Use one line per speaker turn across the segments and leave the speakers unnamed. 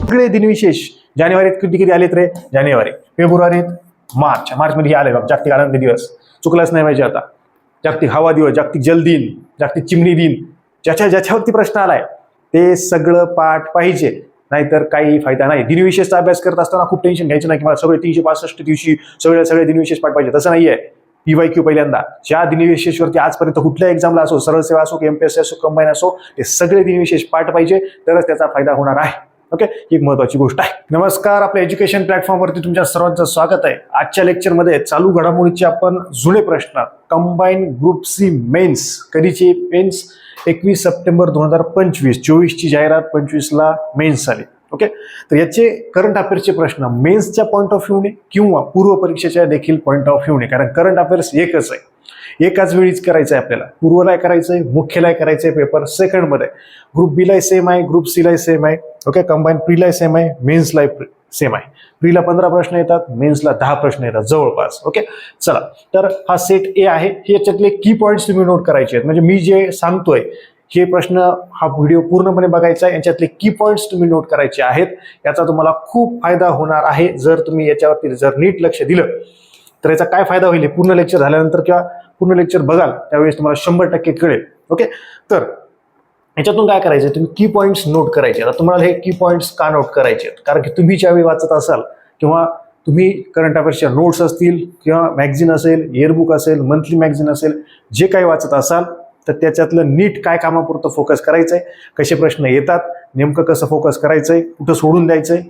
सगळे दिनविशेष जानेवारीत किती किती आलेत रे? जानेवारी, फेब्रुवारीत, मार्च मध्ये आले बघ, जागतिक आनंद दिवस, चुकलाच नाही पाहिजे आता. जागतिक हवा दिवस, जागतिक जल दिन, जागतिक चिमणी दिन, ज्याच्यावरती प्रश्न आलाय ते सगळं पाठ पाहिजे, नाहीतर काही फायदा नाही. दिनविशेषचा अभ्यास करत असताना खूप टेन्शन घ्यायचं नाही की मला सगळे 365 दिवशी सगळे दिनविशेष पाठ पाहिजे, तसं नाहीये. PYQ पहिल्यांदा ज्या दिनविशेषवरती आजपर्यंत कुठल्या एक्झामला असो, सरळ सेवा असो, MPSC असो, कंबाईन असो, ते सगळे दिनविशेष पाठ पाहिजे, तरच त्याचा फायदा होणार आहे. ओके, ही एक महत्वाची गोष्ट आहे. नमस्कार, आपल्या एज्युकेशन प्लॅटफॉर्मवरती तुमच्या सर्वांचं स्वागत आहे. आजच्या लेक्चरमध्ये चालू घडामोडीचे आपण जुने प्रश्न, कंबाईन ग्रुप सी मेन्स कधीचे मेन्स 21 सप्टेंबर 2025, 24ची जाहिरात, 25ला मेन्स आली. ओके, तर याचे करंट अफेअर्सचे प्रश्न मेन्सच्या पॉईंट ऑफ व्ह्यूने किंवा पूर्व परीक्षेच्या देखील पॉईंट ऑफ व्ह्यूने, कारण करंट अफेअर्स एकच आहे, एकाच वेळीच करायचं आहे आपल्याला. पूर्वलाय करायचंय, मुख्यलाय करायचंय, पेपर सेकंडमध्ये. ग्रुप बी ला सेम आहे, ग्रुप सी ला सेम आहे. ओके, कंबाईन प्रीला सेम आहे, मेन्सला सेम आहे. प्रीला 15 प्रश्न येतात, मेन्सला 10 प्रश्न येतात जवळपास. ओके, चला, तर हा सेट ए आहे. हे याच्यातले की पॉईंट्स तुम्ही नोट करायचे आहेत. म्हणजे मी जे सांगतोय हे प्रश्न, हा व्हिडिओ पूर्णपणे बघायचा आहे, याच्यातले की पॉईंट्स तुम्ही नोट करायचे आहेत. याचा तुम्हाला खूप फायदा होणार आहे जर तुम्ही याच्यावरती जर नीट लक्ष दिलं तर. याचा काय फायदा होईल पूर्ण लेक्चर झाल्यानंतर किंवा पूर्ण लेक्चर बघाल त्यावेळेस तुम्हाला 100% कळेल. ओके, तर याच्यातून काय करायचं, तुम्ही की पॉईंट्स नोट करायचे. आता तुम्हाला हे की पॉईंट्स का नोट करायचे आहेत? कारण की तुम्ही ज्यावेळी वाचत असाल किंवा तुम्ही करंट अफेअर्सच्या नोट्स असतील किंवा मॅगझिन असेल, इयरबुक असेल, मंथली मॅगझिन असेल, जे काही वाचत असाल तर त्याच्यातलं नीट काय कामापुरतं फोकस करायचंय, कसे प्रश्न येतात, नेमकं कसं फोकस करायचंय, कुठं सोडून द्यायचंय,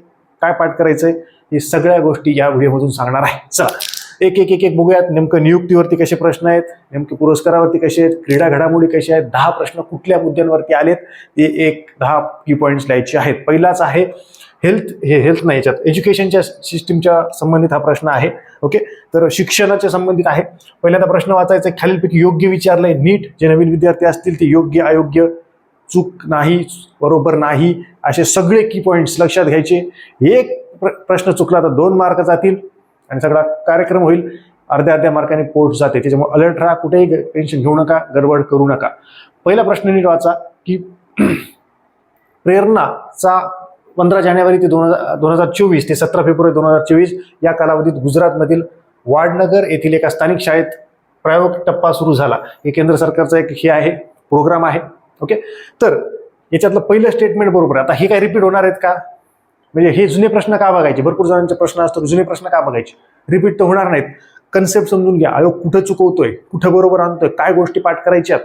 काय पाठ करायचंय, हे सगळ्या गोष्टी या व्हिडिओमधून सांगणार आहे. चला, एक बघूयात. नेमकं नियुक्तीवरती कसे प्रश्न आहेत, नेमके पुरस्कारावरती कसे आहेत, क्रीडा घडामोडी कशा आहेत, 10 प्रश्न कुठल्या मुद्द्यांवरती आलेत, ते 10 की पॉईंट्स लिहायचे आहेत. पहिलाच आहे हेल्थ. हे हेल्थ नाही, याच्यात एज्युकेशनच्या सिस्टीमच्या संबंधित हा प्रश्न आहे. ओके, तर शिक्षणाच्या संबंधित आहे. पहिल्यांदा प्रश्न वाचायचा, खालीलपैकी योग्य विचारलंय. नीट जे नवीन विद्यार्थी असतील ते योग्य, अयोग्य, चूक नाही, बरोबर नाही, असे सगळे की पॉईंट्स लक्षात घ्यायचे. एक प्रश्न चुकला तर 2 मार्क जातील आणि सगळा कार्यक्रम होईल अर्ध्या मार्काने पोस्ट जाते. त्याच्यामुळे अलर्ट राहा, कुठेही टेन्शन घेऊ नका, गडबड करू नका. पहिला प्रश्न नीट वाचा की प्रेरणाचा 15 जानेवारी ते 2024 ते 17 फेब्रुवारी 2024 या कालावधीत गुजरातमधील वाडनगर येथील एका स्थानिक शाळेत प्रायोगिक टप्पा सुरू झाला. हे केंद्र सरकारचा एक हे आहे, प्रोग्राम आहे. ओके, तर याच्यातलं पहिलं स्टेटमेंट बरोबर आहे. आता हे काय रिपीट होणार आहेत का? म्हणजे हे जुने प्रश्न का बघायचे? भरपूर जणांचे प्रश्न असतात, जुने प्रश्न का बघायचे? रिपीट तर होणार नाहीत. कन्सेप्ट समजून घ्या, आयोग कुठं चुकवतोय, कुठं बरोबर आणतोय, काय गोष्टी पाठ करायच्यात,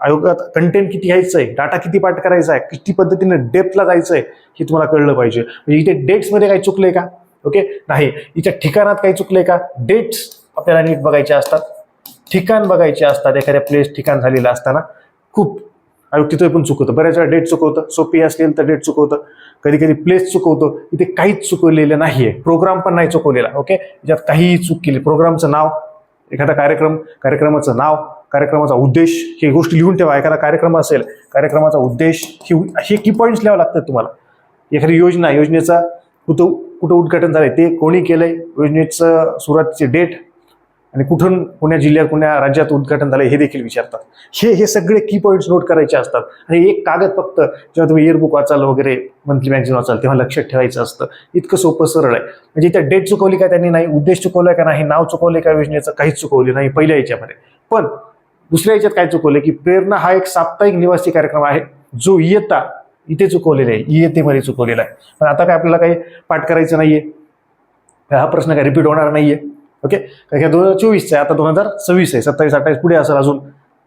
आयोगात कंटेंट किती घ्यायचंय, डाटा किती पाठ करायचा आहे, किती पद्धतीने डेप्थला जायचंय, हे तुम्हाला कळलं पाहिजे. म्हणजे इथे डेट्समध्ये काही चुकलंय का? ओके, नाही. इथे ठिकाणात काही चुकलंय का? डेट्स आपल्याला नीट बघायचे असतात, ठिकाण बघायचे असतात. एखाद्या प्लेस ठिकाण झालेलं असताना खूप आयोग तिथं पण चुकवतं, बऱ्याच वेळा डेट चुकवतं. सोपी असेल तर डेट चुकवतं, कधी कधी प्लेस चुकवतं. इथे काहीच चुकवलेलं नाहीये, प्रोग्राम पण नाही चुकवलेला. ओके, याच्यात काहीही चूक केली, प्रोग्रामचं नाव, एखादा कार्यक्रम, कार्यक्रमाचं नाव, कार्यक्रमाचा उद्देश, ही गोष्टी लिहून ठेवा. एखादा कार्यक्रम असेल, कार्यक्रमाचा उद्देश, हे की पॉईंट्स लिहावं लागतात तुम्हाला. एखादी योजना, योजनेचा कुठं उद्घाटन झालंय, ते कोणी केलंय, योजनेचं सुरुवातीची डेट आणि कुठून, कोण्या जिल्ह्यात, कोण्या राज्यात उद्घाटन झालंय हे देखील विचारतात. हे सगळे की पॉईंट्स नोट करायचे असतात. आणि एक कागद फक्त जेव्हा तुम्ही इयरबुक वाचाल वगैरे, मंथली मॅगझिन वाचाल, तेव्हा लक्षात ठेवायचं असतं. इतकं सोपं सरळ आहे. म्हणजे त्या डेट चुकवली का त्यांनी? नाही. उद्देश चुकवलाय का? नाही. नाव चुकवले का योजनेचं? काहीच चुकवले नाही पहिल्या याच्यामध्ये. पण दुसऱ्या याच्यात काय चुकवले की प्रेरणा हा एक साप्ताहिक निवासी कार्यक्रम आहे, जो इथे चुकवलेला आहे, इयत्तेमध्ये चुकवलेला आहे. पण आता काय आपल्याला काही पाठ करायचं नाहीये, हा प्रश्न काय रिपीट होणार नाहीये. ओके, कारण 2024 आहे, आता 2026 आहे, 27-28 पुढे असेल अजून,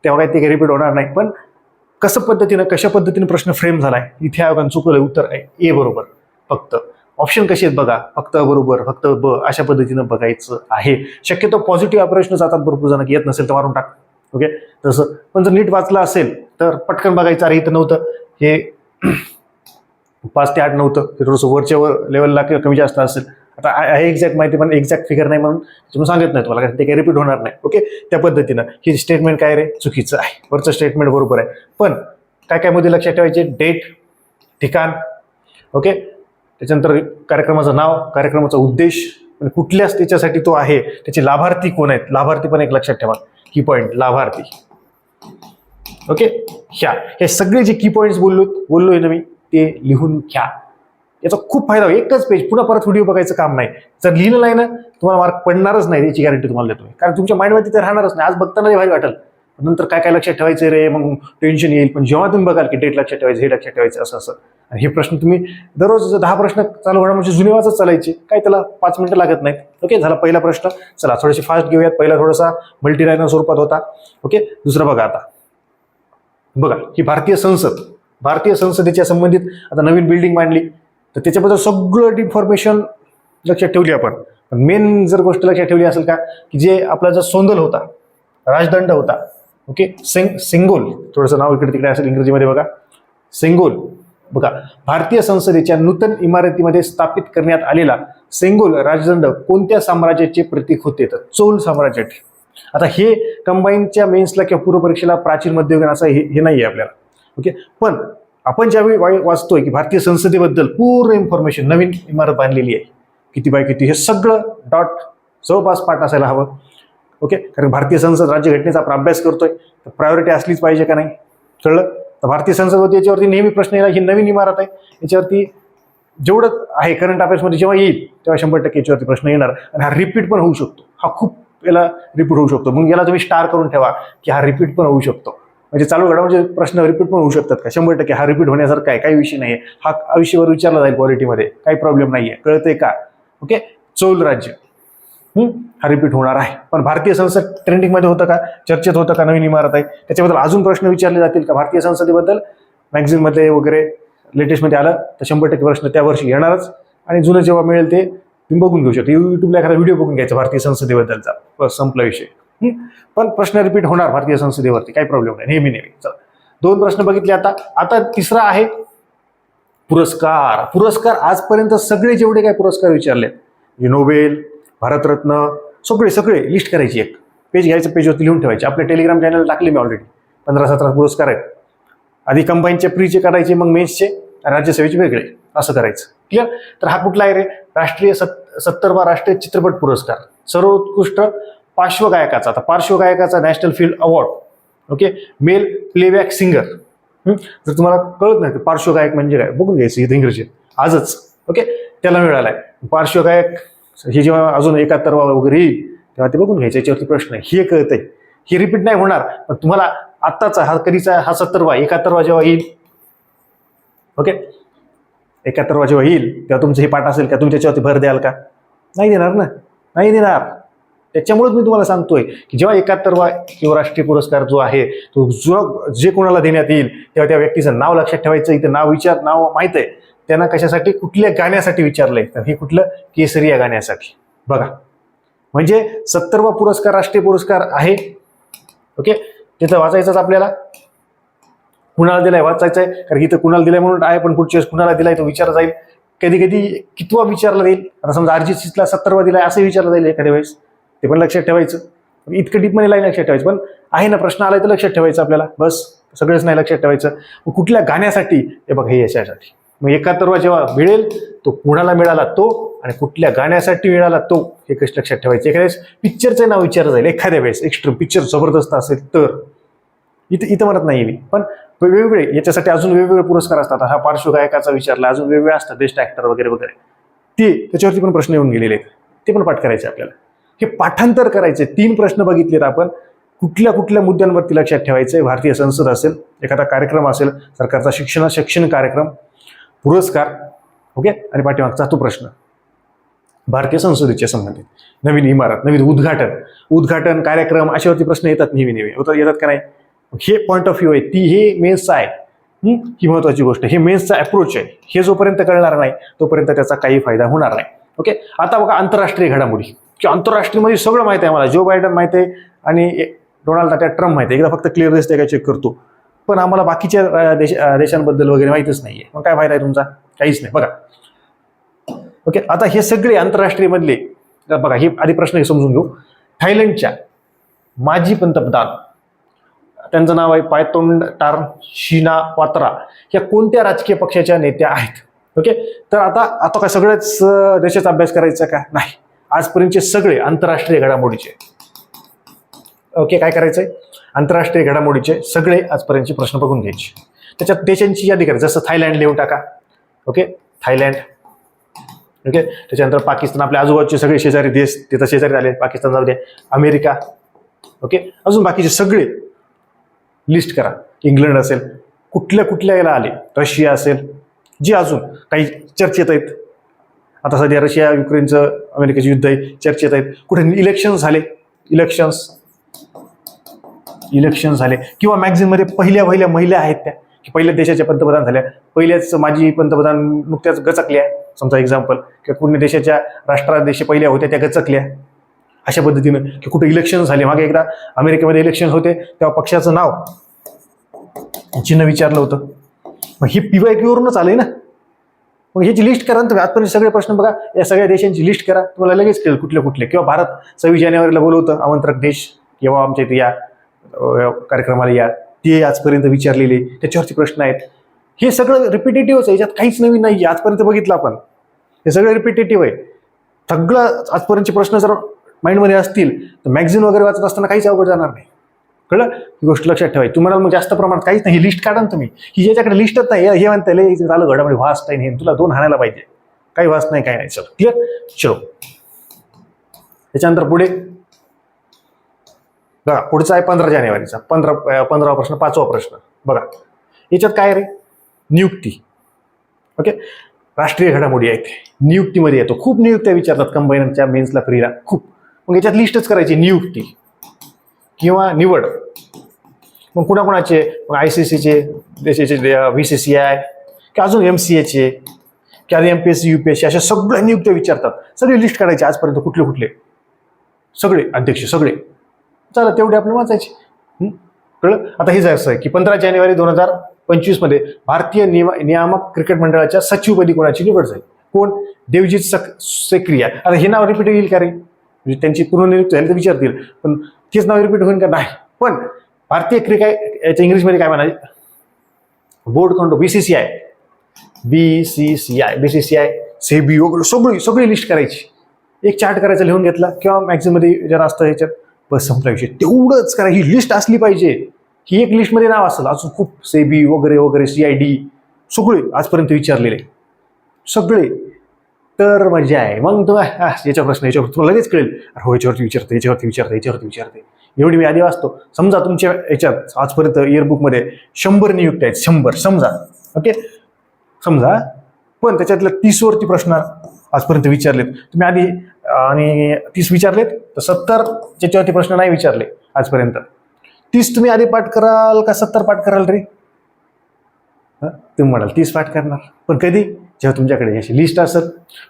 तेव्हा काही ते काही रिपीट होणार नाही. पण कशा पद्धतीने प्रश्न फ्रेम झालाय, इथे आयोगानं चुकवलंय. उत्तर आहे ए बरोबर. फक्त ऑप्शन कसे आहेत बघा, फक्त बरोबर, फक्त ब, अशा पद्धतीनं बघायचं आहे. शक्यतो पॉझिटिव्ह प्रश्न जातात भरपूर जण, येत नसेल तर मारून टाक. ओके, तसं. पण जर नीट वाचलं असेल तर पटकन बघायचं. अरे इथं नव्हतं, हे 5 ते 8 नव्हतं, हे थोडंसं वरच्या लेवलला किंवा कमी जास्त असेल. आता आहे एक्झॅक्ट माहिती, पण एक्झॅक्ट फिगर नाही म्हणून तुम्ही सांगत नाही तुम्हाला, ते काही रिपीट होणार नाही. ओके, त्या पद्धतीनं हे स्टेटमेंट काय रे? चुकीचं आहे. वरचं स्टेटमेंट बरोबर आहे. पण काय मध्ये लक्षात ठेवायचे? डेट, ठिकाण. ओके, त्याच्यानंतर कार्यक्रमाचं नाव, कार्यक्रमाचा उद्देश, कुठल्याच त्याच्यासाठी तो आहे, त्याचे लाभार्थी कोण आहेत, लाभार्थी पण एक लक्षात ठेवा. की पॉईंट, लाभार्थी. ओके, हे सगळे जे की पॉईंट्स बोललोय ना मी, ते लिहून घ्या. याचा खूप फायदा होईल. एकच पेज पुन्हा परत व्हिडिओ बघायचं काम नाही. जर लिहिलं नाही ना तुम्हाला मार्क पडणारच नाही, याची गॅरंटी तुम्हाला देतोय. कारण तुमच्या माइंडमध्ये ते राहणारच नाही. आज बघताना भारी वाटेल, नंतर काय काय लक्षात ठेवायचं रे, मग टेन्शन येईल. पण जेव्हा तुम्ही बघाल की डेट लक्षात ठेवायचं, हे लक्षात ठेवायचं, असं असं, आणि हे प्रश्न तुम्ही दररोज 10 प्रश्न चालू होणार म्हणजे जुने वाचत चालायचे, काय त्याला 5 मिनिटं लागत नाहीत. ओके, झाला पहिला प्रश्न. चला थोडेसे फास्ट घेऊयात. पहिला थोडासा मल्टीलाईनर स्वरूपात होता. ओके, दुसरं बघा. आता बघा, ही भारतीय संसदेच्या संबंधित आता नवीन बिल्डिंग बांधली, तर त्याच्याबद्दल सगळं इन्फॉर्मेशन लक्षात ठेवली आपण. पण मेन जर गोष्ट लक्षात ठेवली असेल का, की जे आपला जो सोंदल होता, राजदंड होता, ओके, सेंगोल, थोडंसं नाव इकडे तिकडे असेल इंग्रजीमध्ये, बघा सेंगोल. बघा, भारतीय संसदेच्या नूतन इमारतीमध्ये स्थापित करण्यात आलेला सेंगोल राजदंड कोणत्या साम्राज्याचे प्रतीक होते? तर चोल साम्राज्याचे. आता हे कंबाईनच्या मेन्सला किंवा पूर्व परीक्षेला प्राचीन मध्ययुगीन असं हे नाही आहे आपल्याला. ओके, पण आपण ज्यावेळी वाचतोय की भारतीय संसदेबद्दल पूर्ण इन्फॉर्मेशन, नवीन इमारत बांधलेली आहे, किती बाय किती, हे सगळं डॉट जवळपास पाठ असायला हवं. ओके, कारण भारतीय संसद राज्यघटनेचा आपण अभ्यास करतोय, तर प्रायोरिटी असलीच पाहिजे का नाही, कळलं? तर भारतीय संसद होती, याच्यावरती नेहमी प्रश्न येणार. ही नवीन इमारत आहे, याच्यावरती जेवढं आहे करंट अफेअर्समध्ये जेव्हा येईल तेव्हा 100% याच्यावरती प्रश्न येणार. आणि हा रिपीट पण होऊ शकतो, हा खूप याला रिपीट होऊ शकतो. मग याला तुम्ही स्टार करून ठेवा की हा रिपीट पण होऊ शकतो. म्हणजे चालू घडामोडीचे प्रश्न रिपीट पण होऊ शकतात का? 100% हा रिपीट होण्यासारखा आहे, काही विषय नाही. हा आयुष्यभर विचारला जाईल क्वालिटीमध्ये, काही प्रॉब्लेम नाहीये. कळतंय का? ओके, चोल राज्य हा रिपीट होणार आहे. पण भारतीय संसद ट्रेंडिंगमध्ये होतं का, चर्चेत होतं का? नवीन इमारत आहे, त्याच्याबद्दल अजून प्रश्न विचारले जातील का भारतीय संसदेबद्दल? मॅगझिनमध्ये वगैरे लेटेस्टमध्ये आलं तर 100% प्रश्न त्या वर्षी येणारच. आणि जुनं जेव्हा मिळेल ते तुम्ही बघून घेऊ शकता. युट्यूबला एखादा व्हिडिओ बघून घ्यायचा भारतीय संसदेबद्दलचा, बस संपला विषय. पण प्रश्न रिपीट होणार भारतीय संसदेवरती, काही प्रॉब्लेम नाही, नेहमी. चला, 2 प्रश्न बघितले. आता तिसरा आहे पुरस्कार. आजपर्यंत सगळे जेवढे काही पुरस्कार विचारलेत, नोबेल, भारतरत्न, सगळे लिस्ट करायची, एक पेज घ्यायचं, पेजवरती लिहून ठेवायचे. आपल्या टेलिग्राम चॅनल टाकले मी ऑलरेडी, 15-17 पुरस्कार आहेत. आधी कंबाईनचे प्रीचे करायचे, मग मेन्सचे, राज्यसेवेचे वेगळे, असं करायचं. क्लिअर? तर हा कुठला आहे रे? राष्ट्रीय 70वा राष्ट्रीय चित्रपट पुरस्कार, सर्वोत्कृष्ट पार्श्वगायकाचा. आता पार्श्वगायकाचा national film award. Okay, male playback singer. जर तुम्हाला कळत नाही पार्श्वगायक म्हणजे काय, बघून घ्यायचं इथे इंग्रजी आजच. ओके, त्याला मिळालाय पार्श्वगायक. हे जेव्हा अजून 71वा वगैरे येईल तेव्हा ते बघून घ्यायचं, याच्यावरती प्रश्न आहे. हे कळतंय, हे रिपीट नाही होणार. पण तुम्हाला आत्ताचा हा कधीचा, हा 70वा, 71वा जेव्हा येईल, ओके, 71वा जेव्हा येईल तेव्हा तुमचं हे पाठ असेल का, तुम्ही त्याच्यावरती भर द्याल का? नाही देणार ना, नाही देणार. त्याच्यामुळेच मी तुम्हाला सांगतोय की जेव्हा 71वा किंवा राष्ट्रीय पुरस्कार जो आहे तो जे कोणाला देण्यात येईल तेव्हा त्या व्यक्तीचं नाव लक्षात ठेवायचं. इथं नाव माहित आहे त्यांना, कशासाठी, कुठल्या गाण्यासाठी विचारलंय, तर हे कुठलं, केसरी या गाण्यासाठी. बघा, म्हणजे 70वा पुरस्कार राष्ट्रीय पुरस्कार आहे. ओके, तिथं वाचायचंच आपल्याला, कुणाला दिलाय वाचायचंय, कारण इथं कुणाला दिलाय म्हणून आहे, पण पुढच्या वेळेस कुणाला दिलाय तो विचारला जाईल. कधी कधी कितवा विचारला जाईल. आता समजा अरिजित सिंगला 70वा दिलाय असं विचारलं जाईल एखाद्या वेळेस, ते पण लक्षात ठेवायचं. इतकं डीपमध्ये लाईन लक्षात ठेवायचं, पण आहे ना प्रश्न आलाय तर लक्षात ठेवायचं आपल्याला, बस. सगळंच नाही लक्षात ठेवायचं. कुठल्या गाण्यासाठी, हे बघ, हे याच्यासाठी. मग 71वा जेव्हा मिळेल तो कुणाला मिळाला तो, आणि कुठल्या गाण्यासाठी मिळाला तो, हे कसं लक्षात ठेवायचं. एखाद्या वेळेस पिक्चरचं नाव विचारलं जाईल, एखाद्या वेळेस एक्स्ट्रीम पिक्चर जबरदस्त असेल तर. इथं म्हणत नाही मी, पण वेगवेगळे याच्यासाठी अजून वेगवेगळे पुरस्कार असतात. हा पार्श्वगायकाचा विचारला, अजून वेगवेगळे असतात, बेस्ट ऍक्टर वगैरे वगैरे, ते त्याच्यावरती पण प्रश्न येऊन गेलेले आहेत, ते पण पाठ करायचे आपल्याला. हे पाठांतर करायचे. 3 प्रश्न बघितलेत आपण. कुठल्या मुद्द्यांवरती लक्षात ठेवायचंय? भारतीय संसद असेल, एखादा कार्यक्रम असेल, सरकारचा शैक्षणिक कार्यक्रम, पुरस्कार, ओके, आणि पाठीमागचा तो प्रश्न भारतीय संसदेच्या संबंधित. नवीन इमारत, नवीन उद्घाटन कार्यक्रम, अशावरती प्रश्न येतात नेहमी येतात का नाही? हे पॉईंट ऑफ व्ह्यू आहे, हे मेन्सचा आहे. ही महत्वाची गोष्ट, हे मेन्सचा अप्रोच आहे. हे जोपर्यंत कळणार नाही तोपर्यंत त्याचा काही फायदा होणार नाही. ओके, आता बघा आंतरराष्ट्रीय घडामोडी, की आंतरराष्ट्रीयमध्ये सगळं माहिती आहे मला. जो बायडन माहिती आहे आणि डोनाल्ड ट्रम्प माहिती आहे. एकदा फक्त क्लिअर दिसतंय का चेक करतो, पण आम्हाला बाकीच्या देशांबद्दल वगैरे माहितीच नाहीये. मग काय फायदा आहे तुमचा? काहीच नाही. बघा, ओके, आता हे सगळे आंतरराष्ट्रीय मधले बघा, हे आधी प्रश्न समजून घेऊ. थायलंडच्या माजी पंतप्रधान, त्यांचं नाव आहे पायतोंडारान शिनावात्रा, या कोणत्या राजकीय पक्षाच्या नेत्या आहेत? ओके, तर आता काय सगळेच देशाचा अभ्यास करायचा का? नाही, आजपर्यंतचे सगळे आंतरराष्ट्रीय घडामोडीचे. ओके, काय करायचंय? आंतरराष्ट्रीय घडामोडीचे सगळे आजपर्यंतचे प्रश्न बघून घ्यायचे, त्याच्यात देशांची यादी करायची. जसं थायलंड लिहून टाका. Okay, Thailand. ओके, त्याच्यानंतर पाकिस्तान, आपल्या आजूबाजूचे सगळे शेजारी देश तिथं शेजारी झाले, पाकिस्तान जाऊ दे, अमेरिका. ओके, अजून बाकीचे सगळे लिस्ट करा. इंग्लंड असेल, कुठल्या कुठल्या याला आले, रशिया असेल, जे अजून काही चर्चेत आहेत. आता सध्या रशिया युक्रेनचं अमेरिकेचे युद्ध आहे, चर्चेत आहेत. कुठे इलेक्शन झाले, इलेक्शन झाले, किंवा मॅगझिनमध्ये पहिल्या महिला आहेत त्या, की पहिल्या देशाच्या पंतप्रधान झाल्या, पहिल्याच माजी पंतप्रधान नुकत्याच गचकल्या, समजा एक्झाम्पल, किंवा कुठल्या देशाच्या राष्ट्राध्यक्ष पहिल्या होत्या त्या गचकल्या. अशा पद्धतीनं की कुठे इलेक्शन झाले. मागे एकदा अमेरिकेमध्ये इलेक्शन होते तेव्हा पक्षाचं नाव चिन्ह विचारलं होतं. मग ही PYQ वरूनच आलंय ना. मग ह्याची लिस्ट करा ना तुम्ही. आजपर्यंत सगळे प्रश्न बघा, या सगळ्या देशांची लिस्ट करा, तुम्हाला लगेच कळेल कुठले कुठले. किंवा भारत 26 जानेवारीला बोलवतं आमंत्रक देश, किंवा आमच्या इथे या कार्यक्रमाला या, ते आजपर्यंत विचारलेले त्याच्यावरचे प्रश्न आहेत. हे सगळं रिपिटेटिव्हच आहे, याच्यात काहीच नवीन नाही. आजपर्यंत बघितलं आपण, हे सगळं रिपिटेटिव्ह आहे. सगळं आजपर्यंतचे प्रश्न जर माइंडमध्ये असतील तर मॅगझिन वगैरे वाचत असताना काहीच अवघड जाणार नाही. कळलं, ही गोष्ट लक्षात ठेवायची. तुम्हाला मग जास्त प्रमाणात काहीच नाही, ही लिस्ट काढा ना तुम्ही. ही ज्याच्याकडे लिस्टच नाही, हे म्हणता येईल झालं घडामध्ये वास्ट आहे, तुला 2 हाणायला पाहिजे, काही वास्ट नाही, काही नाही. चलो क्लिअर. चलो त्याच्यानंतर पुढे बघा, पुढचा आहे 15 जानेवारीचा 15वा प्रश्न, 5वा प्रश्न. बघा याच्यात काय रे, नियुक्ती. ओके, राष्ट्रीय घडामोडी आहेत, नियुक्तीमध्ये येतो. खूप नियुक्त्या विचारतात कंबाईनच्या मेन्सला, फ्रीला खूप. मग याच्यात लिस्टच करायची, नियुक्ती किंवा निवड. मग कुणाकुणाचे, मग ICCचे, देशाचे VCCI, की अजून MCAचे, की आधी MPSC UPSC, अशा सगळ्या नियुक्त्या विचारतात. सगळे लिस्ट काढायचे आजपर्यंत, कुठले कुठले सगळे अध्यक्ष सगळे. चला तेवढे आपले वाचायचे. कळलं. आता हे असं आहे की 15 जानेवारी 2025 मध्ये भारतीय नियामक क्रिकेट मंडळाच्या सचिवपदी कोणाची निवड झाली. कोण? देवजीत सेक्रिया. आता हे नाव रिपीट येईल का रे, म्हणजे त्यांची पुनर्नियुक्ती झाली तर विचारतील, पण तेच नाव रिपीट होईल का? नाही. पण भारतीय क्रिकेट याच्या इंग्लिशमध्ये काय म्हणाले, बोर्ड कंट्रोल, BCCI, सेबी वगैरे सगळी लिस्ट करायची. एक चार्ट करायचा, लिहून घेतला, किंवा मॅगझिनमध्ये जरा असतं ह्याच्यात, बस संपला विषय. तेवढंच करा, ही लिस्ट असली पाहिजे. ही एक लिस्टमध्ये नाव असेल, अजून खूप सेबी वगैरे CID सगळे आजपर्यंत विचारलेले सगळे. तर मजा आहे. मग तुम्हाला याच्या प्रश्न, याच्यावर तुम्हाला लगेच कळेल, हो याच्यावरती विचारते. एवढी मी आधी वाचतो. समजा तुमच्या याच्यात आजपर्यंत इयरबुकमध्ये 100 नियुक्त्या आहेत, 100 समजा. ओके, समजा, पण त्याच्यातल्या 30 वरती प्रश्न आजपर्यंत विचारलेत तुम्ही आधी, आणि 30 विचारलेत तर 70 त्याच्यावरती प्रश्न नाही विचारले आजपर्यंत. 30 तुम्ही आधी पाठ कराल का 70 पाठ कराल रे? तुम्ही म्हणाल 30 पाठ करणार, पण कधी? जेव्हा तुमच्याकडे अशी लिस्ट असेल.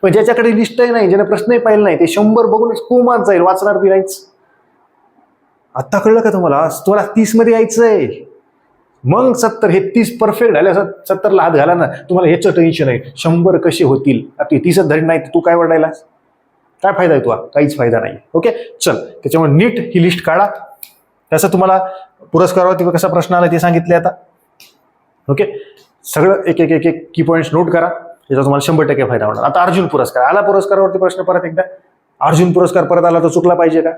पण ज्याच्याकडे लिस्टही नाही, ज्याने प्रश्नही पाहिले नाही, ते 100 बघूनच कोमात जाईल, वाचणार बी नाहीच. आता कळलं का तुम्हाला? तुम्हाला 30 मध्ये यायचंय. मग 70, हे 30 परफेक्ट झाले, 70ला हात घाला ना, तुम्हाला ह्याचं टेन्शन आहे 100 कसे होतील. आता 30च धड नाही, तू काय वडायलास? काय फायदा आहे तुला? काहीच फायदा नाही. ओके, चल त्याच्यामुळे नीट ही लिस्ट काढा. त्याचा तुम्हाला पुरस्कारावरती कसा प्रश्न आला ते सांगितले आता. ओके, सगळं एक एक एक एक की पॉईंट्स नोट करा, याचा तुम्हाला 100% फायदा होणार. आता अर्जुन पुरस्कार आला, पुरस्कारावरती प्रश्न परत एकदा. अर्जुन पुरस्कार परत आला तर चुकला पाहिजे का?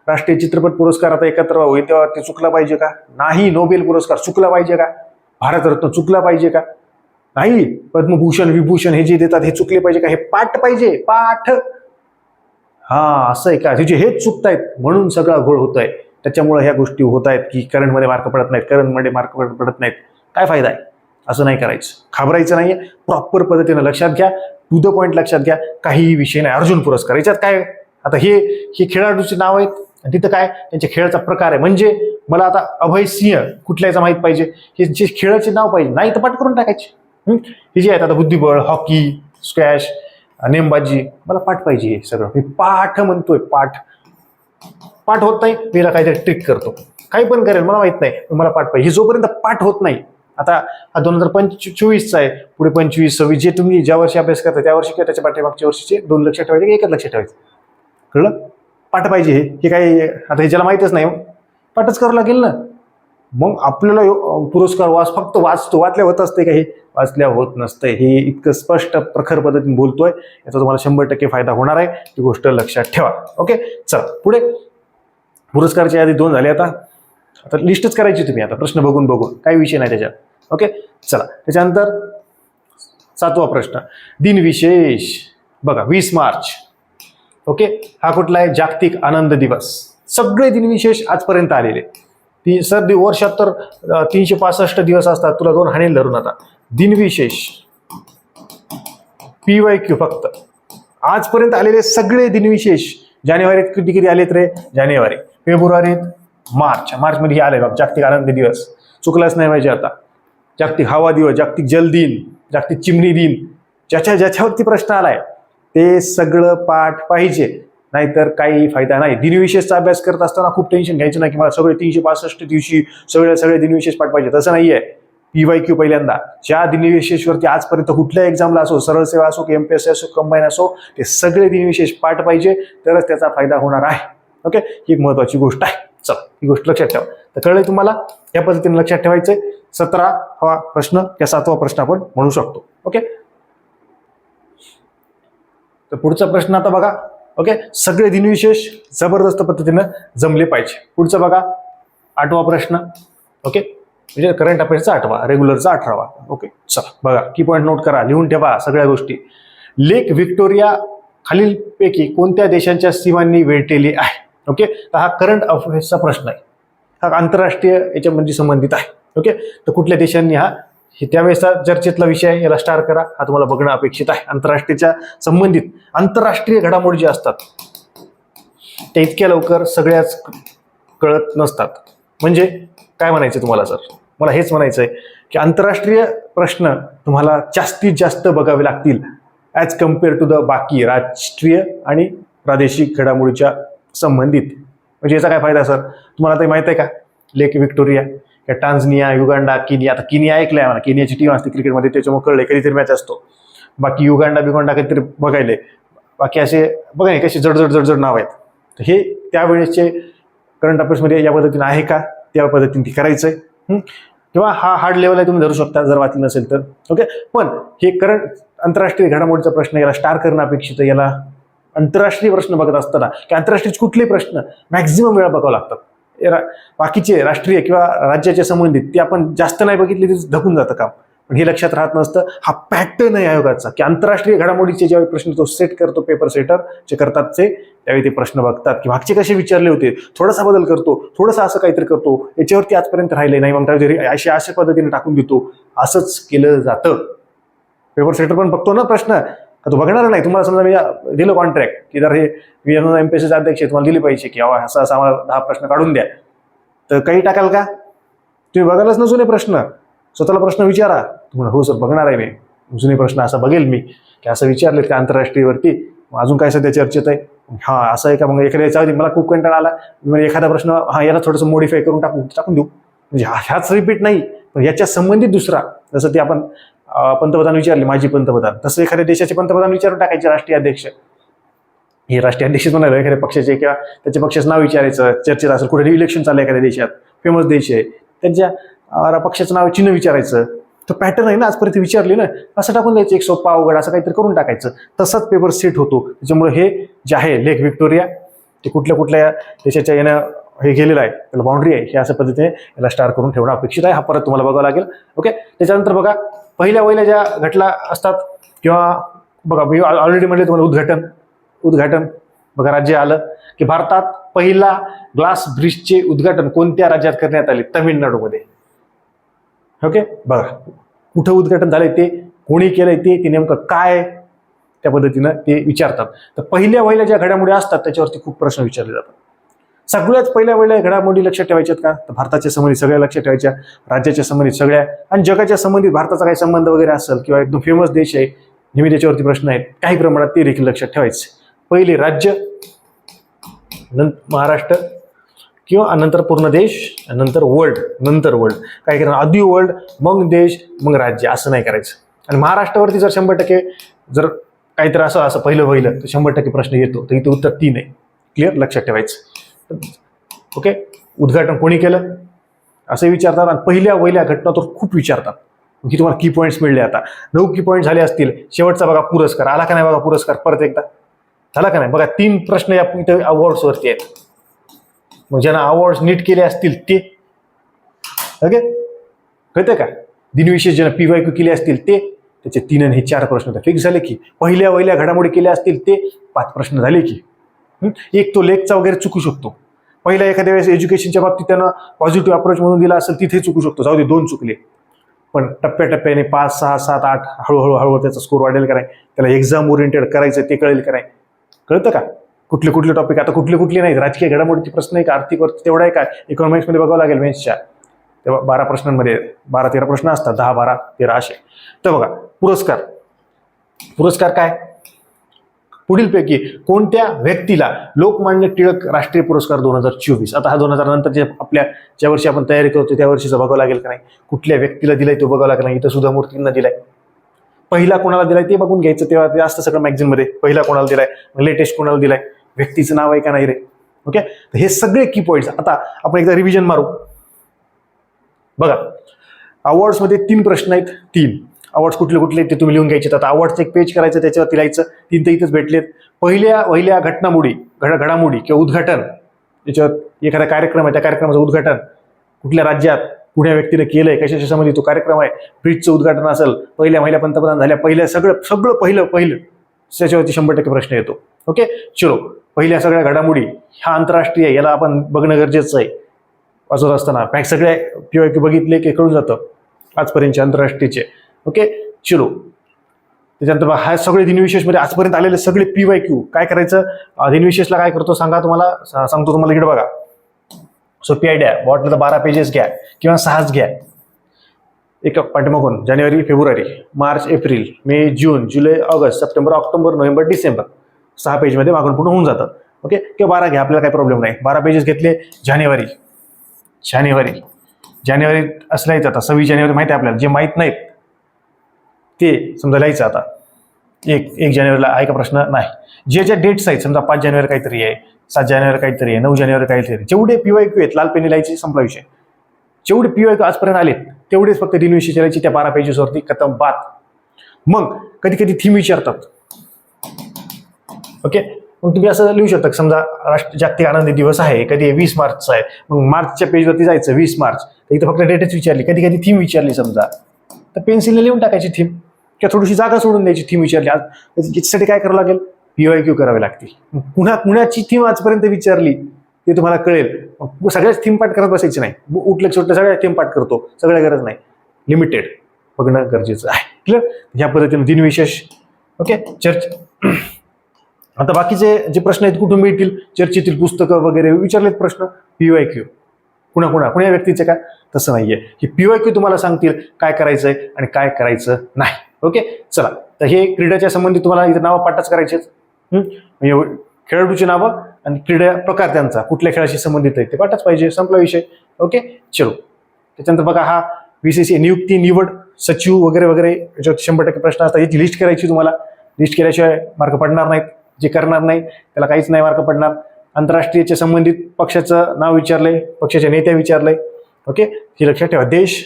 राष्ट्रीय चित्रपट पुरस्कार आता एकत्र होईल तेव्हा ते चुकला पाहिजे का? नाही. नोबेल पुरस्कार चुकला पाहिजे का? भारतरत्न चुकला पाहिजे का? नाही. पद्मभूषण, विभूषण हे जे देतात हे चुकले पाहिजे का? हे पाठ पाहिजे, पाठ. हा, असं आहे का? हे हेच चुकतायत म्हणून सगळा घोळ होत आहे. त्याच्यामुळे ह्या गोष्टी होत आहेत की करंटमध्ये मार्क पडत नाहीत, काय फायदा आहे? असं नाही करायचं, घाबरायचं नाहीये. प्रॉपर पद्धतीने लक्षात घ्या, टू द पॉईंट लक्षात घ्या. काहीही विषय नाही. अर्जुन पुरस्कार याच्यात काय? आता हे खेळाडूचे नाव आहेत, तिथं काय त्यांच्या खेळाचा प्रकार आहे. म्हणजे मला आता अभय सिंह कुठल्याचं माहित पाहिजे, हे जे खेळाचे नाव पाहिजे, नाही तर पाठ करून टाकायचे. हे जे आहेत आता बुद्धिबळ, हॉकी, स्क्वॅश, नेमबाजी, मला पाठ पाहिजे. हे सगळं मी पाठ म्हणतोय. पाठ होत नाही, मी काहीतरी ट्रिक करतो, काही पण करेल, मला माहित नाही, मला पाठ पाहिजे. जोपर्यंत पाठ होत नाही, आता हा 2024चा आहे, पुढे 25, 26 जे तुम्ही ज्या वर्षी अभ्यास करता त्या वर्षी किंवा त्याच्या पाठीमागच्या वर्षीचे 2 लक्षात ठेवायचे, एकच लक्षात ठेवायचं. कळलं? पाठ पाहिजे. हे काही आता हे ज्याला माहितच नाही पाठच करावं लागेल ना. मग आपल्याला पुरस्कार फक्त वाचल्या होत असते का? हे वाचल्या होत नसतंय. हे इतकं स्पष्ट प्रखर पद्धतीने बोलतोय, याचा तुम्हाला 100% फायदा होणार आहे. ती गोष्ट लक्षात ठेवा. ओके, चला पुढे. पुरस्कारच्या आधी 2 झाले. आता लिस्टच करायची तुम्ही, आता प्रश्न बघून काही विषय नाही त्याच्यात. ओके, चला त्याच्यानंतर 7वा प्रश्न, दिनविशेष बघा 20 मार्च. ओके, हा कुठला आहे? जागतिक आनंद दिवस. सगळे दिनविशेष आजपर्यंत आलेले. सर वर्षात तर 365 दिवस असतात, तुला 2 हाणेल धरून. आता दिनविशेष PYQ फक्त आजपर्यंत आलेले सगळे दिनविशेष. जानेवारीत किती किती आलेत रे? जानेवारी, फेब्रुवारीत, मार्च मध्ये आले बघ जागतिक आनंद दिवस. चुकलाच नाही पाहिजे आता. जागतिक हवा दिवस, जागतिक जल दिन, जागतिक चिमणी दिन, ज्याच्यावरती प्रश्न आलाय ते सगळं पाठ पाहिजे, नाहीतर काही फायदा नाही. दिनविशेषचा अभ्यास करत असताना खूप टेन्शन घ्यायचं नाही की मला सगळे 365 दिवशी सगळे दिनविशेष पाठ पाहिजे, तसं नाहीये. PYQ पहिल्यांदा ज्या दिनविशेषवरती आजपर्यंत कुठल्या एक्झामला असो, सरळ सेवा असो की MPSC असो, कंबाईन असो, ते सगळे दिनविशेष पाठ पाहिजे, तरच त्याचा फायदा होणार आहे. ओके, ही एक महत्वाची गोष्ट आहे. चला, ही गोष्ट लक्षात ठेवा. तर कळलंय तुम्हाला? या पद्धतीने लक्षात ठेवायचंय. 17वा प्रश्न किंवा 7वा प्रश्न आपण म्हणू शकतो. ओके, तर पुढचा प्रश्न आता बघा. ओके, सगळे दिनविशेष जबरदस्त पद्धतीनं जमले पाहिजे. पुढचं बघा, 8वा प्रश्न. ओके, म्हणजे करंट अफेअर्सचा 8वा, रेग्युलरचा 18वा. ओके, चला बघा, की पॉईंट नोट करा, लिहून ठेवा सगळ्या गोष्टी. लेक व्हिक्टोरिया खालीलपैकी कोणत्या देशांच्या सीमांनी वेढलेली आहे? ओके, तर हा करंट अफेअर्सचा प्रश्न आहे. हा आंतरराष्ट्रीय याच्यामध्ये संबंधित आहे. ओके, तर कुठल्या देशांनी हे त्यावेळेसचा चर्चेतला विषय आहे, याला स्टार करा. हा तुम्हाला बघणं अपेक्षित आहे. आंतरराष्ट्रीयच्या संबंधित आंतरराष्ट्रीय घडामोडी ज्या असतात त्या इतक्या लवकर सगळ्याच कळत नसतात. म्हणजे काय म्हणायचं तुम्हाला? सर मला हेच म्हणायचं आहे की आंतरराष्ट्रीय प्रश्न तुम्हाला जास्तीत जास्त बघावे लागतील ॲज कम्पेअर टू द बाकी राष्ट्रीय आणि प्रादेशिक घडामोडीच्या संबंधित. म्हणजे याचा काय फायदा सर? तुम्हाला ते माहित आहे का? लेक व्हिक्टोरिया, टांझानिया, युगांडा, केनिया. आता केनिया ऐकलंय मला, केनियाची टीम असते क्रिकेटमध्ये, त्याच्यामुळे कळलंय कधीतरी मॅच असतो. बाकी युगांडा कधीतरी बघायले. बाकी असे बघा कसे जड नाव आहेत. हे त्यावेळेसचे करंट अफेअर्समध्ये या पद्धतीने आहे का? त्या पद्धतीने ती करायचंय. किंवा हा हार्ड लेवल आहे, तुम्ही धरू शकता जर वाचलं नसेल तर. ओके, पण हे करंट आंतरराष्ट्रीय घडामोडीचा प्रश्न, याला स्टार करणं अपेक्षित आहे. याला आंतरराष्ट्रीय प्रश्न बघत असताना की आंतरराष्ट्रीय कुठले प्रश्न मॅक्झिमम वेळा बघावं लागतात. बाकीचे राष्ट्रीय किंवा राज्याच्या संबंधित ते आपण जास्त नाही बघितले तर धकून जातं काम. पण हे लक्षात राहत नसतं. हा पॅटर्न आहे आयोगाचा की आंतरराष्ट्रीय घडामोडीचे ज्यावेळी प्रश्न तो सेट करतो, पेपर सेटर जे करतात त्यावेळी ते प्रश्न बघतात की मागचे कसे विचारले होते, थोडासा बदल करतो, थोडंसं असं काहीतरी करतो, याच्यावरती आजपर्यंत राहिले नाही, मग त्यावेळी अशा पद्धतीने टाकून देतो. असंच केलं जातं. पेपर सेटर पण बघतो ना प्रश्न, तो बघणार नाही. तुम्हाला समजा मी दिलं कॉन्ट्रॅक्ट की जर हे MPSCचे अध्यक्ष तुम्हाला दिले पाहिजे की असं आम्हाला 10 प्रश्न काढून द्या, तर काही टाकाल का? तुम्ही बघायलाच ना जुने प्रश्न. स्वतःला प्रश्न विचारा. तुम्हाला हो सर बघणार आहे मी, जुने प्रश्न असं बघेल मी की असं विचारलेत का आंतरराष्ट्रीयवरती, अजून काय सध्या चर्चेत आहे, हा असं आहे का, मग एखाद्या याच्यावरती मला खूप कंटाळा आला, म्हणजे एखादा प्रश्न याला थोडंसं मॉडिफाय करून टाकून देऊ. म्हणजे ह्याच रिपीट नाही, पण याच्या संबंधित दुसरा, जसं ते आपण पंतप्रधान विचारले, माजी पंतप्रधान, तसं एखाद्या देशाचे पंतप्रधान विचारून टाकायचे. राष्ट्रीय अध्यक्ष, हे राष्ट्रीय अध्यक्षच म्हणाले, एखाद्या पक्षाचे किंवा त्याच्या पक्षाचं नाव विचारायचं. चर्चेत असेल, कुठे इलेक्शन चाललं एखाद्या देशात, फेमस देश आहे, त्यांच्या पक्षाचं नाव चिन्ह विचारायचं. तर पॅटर्न आहे ना, आजपर्यंत विचारली ना, असं टाकून द्यायचं. एक सोपा अवघड असं काहीतरी करून टाकायचं. तसाच पेपर सेट होतो. त्याच्यामुळे हे जे आहे लेक व्हिक्टोरिया, ते कुठल्या देशाच्या येणं हे गेलेलं आहे, त्याला बाउंड्री आहे, हे अशा पद्धतीने याला स्टार करून ठेवणं अपेक्षित आहे. हा परत तुम्हाला बघावं लागेल. ओके, त्याच्यानंतर बघा, पहिल्या ज्या घटना असतात किंवा बघा मी ऑलरेडी म्हणले तुम्हाला उद्घाटन बघा, राज्य आलं की भारतात पहिला ग्लास ब्रिजचे उद्घाटन कोणत्या राज्यात करण्यात आले? तामिळनाडूमध्ये. ओके, बघा कुठं उद्घाटन झालंय, ते कोणी केलंय, ते नेमकं काय, त्या पद्धतीनं ते विचारतात. तर पहिल्या ज्या घडामोडी असतात त्याच्यावरती खूप प्रश्न विचारले जातात. सगळ्याच पहिल्या घडामोडी लक्षात ठेवायच्यात का? तर भारताच्या संबंधित सगळ्या लक्षात ठेवायच्या, राज्याच्या संबंधित सगळ्या, आणि जगाच्या संबंधित भारताचा काही संबंध वगैरे असेल किंवा एकदम फेमस देश आहे नेहमी त्याच्यावरती प्रश्न आहेत काही प्रमाणात, ते देखील लक्षात ठेवायचे. पहिले राज्य, महाराष्ट्र, किंवा नंतर पूर्ण देश, नंतर वर्ल्ड, काय करणार, आधी वर्ल्ड, मग देश, मग राज्य, असं नाही करायचं. आणि महाराष्ट्रावरती जर 100% जर काहीतरी असं पहिलं तर 100% प्रश्न येतो. तर इथे उत्तर 3 आहे. क्लिअर, लक्षात ठेवायचं. ओके, उद्घाटन कोणी केलं असं विचारतात, आणि पहिल्या घटना तर खूप विचारतात की तुम्हाला की पॉईंट्स मिळले. आता 9 की पॉईंट झाले असतील. शेवटचा बघा, पुरस्कार आला का नाही बघा, पुरस्कार परत एकदा झाला का नाही बघा. 3 प्रश्न या इथे अवॉर्ड्सवरती आहेत. मग ज्यांना अवॉर्ड्स नीट केले असतील ते, ओके, कळतं का, दिनविशेष ज्यांना PYQ केले असतील ते, त्याचे 3 आणि हे 4 प्रश्न फिक्स झाले की पहिल्या घडामोडी केल्या असतील ते 5 प्रश्न झाले की एक तो लेखचा वगैरे चुकू शकतो. पहिल्या एखाद्या वेळेस एज्युकेशनच्या बाबतीत त्यानं पॉझिटिव्ह अप्रोच म्हणून दिला असेल तिथे चुकू शकतो, जाऊ दे 2 चुकले. पण टप्प्याटप्प्याने 5, 6, 7, 8 हळूहळू त्याचा स्कोर वाढेल का नाही, त्याला एक्झाम ओरिएंटेड करायचं ते कळेल का नाही, कळतं का कुठले कुठले टॉपिक, आता कुठले नाही, राजकीय घडामोडीचे प्रश्न आहे का, आर्थिक तेवढा आहे का, इकॉनॉमिक्समध्ये बघावं लागेल मेन्सच्या, तेव्हा 12 प्रश्नांमध्ये 12-13 प्रश्न असतात, 10, 12, 13 असे. तर बघा पुरस्कार काय, पुढीलपैकी कोणत्या व्यक्तीला लोकमान्य टिळक राष्ट्रीय पुरस्कार 2024, आता हा 2000 नंतर जे आपल्या ज्या वर्षी आपण तयारी करतो त्या वर्षीचं बघावं लागेल का नाही, कुठल्या व्यक्तीला दिलाय तो बघावं लागेल नाही. इथं सुधा मूर्तींना दिलाय, पहिला कोणाला दिलाय ते बघून घ्यायचं, तेव्हा ते असतं सगळं मॅगझिनमध्ये, पहिला कोणाला दिलाय, लेटेस्ट कोणाला दिलाय, व्यक्तीचं नाव आहे का नाही रे. ओके, हे सगळे की पॉईंट्स आता आपण एकदा रिव्हिजन मारू. बघा अवॉर्ड्समध्ये 3 प्रश्न आहेत, 3 अवॉर्ड्स कुठले ते तुम्ही लिहून घ्यायचे. आता अवॉर्डचं एक पेज करायचं, त्याच्यावरती लिहायचं, 3 तर इथेच भेटलेत. पहिल्या घडामोडी किंवा उद्घाटन, त्याच्यावर एखादा कार्यक्रम आहे, त्या कार्यक्रमाचं उद्घाटन कुठल्या राज्यात कुठल्या व्यक्तीने केलंय, कशाशी संबंधित तो कार्यक्रम आहे, ब्रिजचं उद्घाटन असेल, पहिल्या महिला पंतप्रधान झाल्या, सगळं पहिलं त्याच्यावरती 100% प्रश्न येतो. ओके चलो, पहिल्या सगळ्या घडामोडी ह्या आंतरराष्ट्रीय, याला आपण बघणं गरजेचं आहे. वाचत असताना मॅक्स सगळे PYQ बघितले की कळून जातं आजपर्यंतचे आंतरराष्ट्रीयचे. ओके चलो, त्याच्यानंतर हा सगळे दिनविशेषमध्ये आजपर्यंत आलेले सगळे PYQ काय करायचं, दिनविशेषला काय करतो सांगतो तुम्हाला इकडे बघा. सोपी आयडिया, वाटलं 12 पेजेस घ्या किंवा 6 घ्या. एक पाठीमागून जानेवारी, फेब्रुवारी, मार्च, एप्रिल, मे, जून, जुलै, ऑगस्ट, सप्टेंबर, ऑक्टोबर, नोव्हेंबर, डिसेंबर, 6 पेजमध्ये मागून पुढे होऊन जातं. ओके, किंवा 12 घ्या, आपल्याला काही प्रॉब्लेम नाही. 12 पेजेस घेतले. जानेवारी असं आता 26 जानेवारी माहिती आहे आपल्याला, जे माहीत नाहीत ते समजा लिहायचं. आता 1 जानेवारीला आहे का प्रश्न नाही. ज्या डेट्स आहेत, समजा 5 जानेवारी काहीतरी आहे, 7 जानेवारी काहीतरी आहे, 9 जानेवारी काहीतरी, जेवढे PYQ आहेत लाल पेन लिहायचे, संपला विषय. जेवढे PYQ आजपर्यंत आले तेवढेच फक्त दिनविशेष लिहायचे त्या 12 पेजेसवरती, खतम बात. मग कधी थीम विचारतात. ओके, मग तुम्ही असं लिहू शकता, समजा जागतिक आनंदी दिवस आहे, कधी 20 मार्चचा आहे, मग मार्चच्या पेजवरती जायचं 20 मार्च, तर इथं फक्त डेटच विचारली, कधी थीम विचारली समजा, तर पेन्सिलने लिहून टाकायची थीम किंवा थोडीशी जागा सोडून द्यायची. थीम विचारली, याच्यासाठी काय करावं लागेल, PYQ करावे लागतील. कुणाची थीम आजपर्यंत विचारली ते तुम्हाला कळेल. सगळ्याच थीम पाठ करत बसायची नाही, उठल्या छोट्या सगळ्या थीम पाठ करतो, सगळ्या गरज नाही, लिमिटेड बघणं गरजेचं आहे. क्लिअर, ह्या पद्धतीने दिनविशेष. ओके आता बाकीचे जे प्रश्न आहेत कुठून मिळतील, चर्चेतील पुस्तकं वगैरे विचारलेत प्रश्न, PYQ कुण्या व्यक्तीचे का, तसं नाहीये. हे PYQ तुम्हाला सांगतील काय करायचंय आणि काय करायचं नाही. ओके चला, तर हे क्रीडेच्या संबंधित तुम्हाला इथे नावं पाठच करायचेच. खेळाडूची नावं आणि क्रीडा प्रकार त्यांचा कुठल्या खेळाशी संबंधित आहे ते पाठच पाहिजे, संपला विषय. ओके चलो, त्याच्यानंतर बघा हा VCC नियुक्ती, निवड, सचिव वगैरे याच्यात 100% प्रश्न असतात. याची लिस्ट करायची तुम्हाला, लिस्ट केल्याशिवाय मार्क पडणार नाहीत. जे करणार नाही त्याला काहीच नाही मार्क पडणार. आंतरराष्ट्रीयच्या संबंधित पक्षाचं नाव विचारलंय, पक्षाच्या नेत्या विचारलंय. ओके, हे लक्षात ठेवा. देश,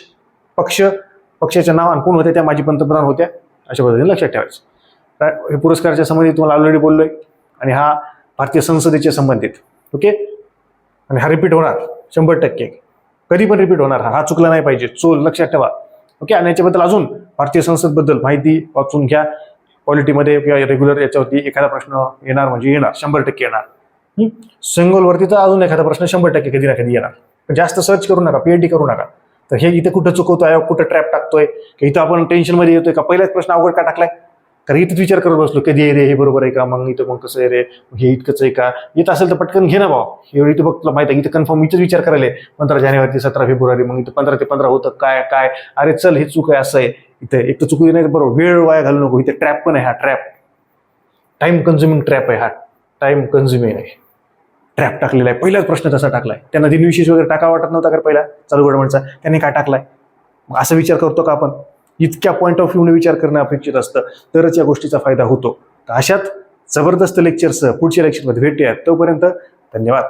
पक्ष, पक्षाचं नाव आणि कोण होते, त्या माजी पंतप्रधान होत्या, अशा पद्धतीने लक्षात ठेवायचं. हे पुरस्काराच्या संबंधित तुम्हाला ऑलरेडी बोललोय. आणि हा भारतीय संसदेच्या संबंधित. ओके, आणि हा रिपीट होणार 100%, कधी पण रिपीट होणार, हा चुकला नाही पाहिजे, लक्षात ठेवा. ओके, आणि याच्याबद्दल अजून भारतीय संसदबद्दल माहिती वाचून घ्या. पॉलिटीमध्ये किंवा रेग्युलर याच्यावरती एखादा प्रश्न येणार म्हणजे येणार, 100% येणार. सिंगलवरती तर अजून एखादा प्रश्न 100% कधी ना कधी येणार. जास्त सर्च करू नका, PhD करू नका. तर हे इथे कुठं चुकवतोय, कुठं ट्रॅप टाकतोय, की इथं आपण टेन्शनमध्ये येतोय का, पहिलाच प्रश्न अवघड का टाकलाय, तर इथंच विचार करत बसलो, कधी आहे रे, हे बरोबर आहे का, मग इथं मग कसं आहे रे, हे इतकंच आहे का, येत असेल तर पटकन घे ना भाऊ. एवढं इथं बघ, तुला माहिती आहे इथं कन्फर्म इथंच विचार करायला 15 जानेवारी ते 17 फेब्रुवारी, मग इथं 15 ते 15 होतं काय, अरे चल हे चूक आहे, असं आहे. इथं एक तर चुकू नाही, बरोबर वेळ वाया घालू नको. इथे ट्रॅप पण आहे, हा ट्रॅप टाइम कन्झ्युमिंग ट्रॅप आहे, हा टाइम कन्झ्युमिंग आहे, ट्रॅप टाकलेला आहे. पहिलाच प्रश्न तसा टाकलाय. त्यांना दिनविशेष वगैरे टाका वाटत नव्हता का पहिला चालू गडबडचा, त्यांनी काय टाकलाय. मग असं विचार करतो का आपण, इतक्या पॉईंट ऑफ व्ह्यूने विचार करणं अपेक्षित असतं, तरच या गोष्टीचा फायदा होतो. तर अशात जबरदस्त लेक्चर्स पुढच्या लेक्चरमध्ये भेटूयात. तोपर्यंत धन्यवाद.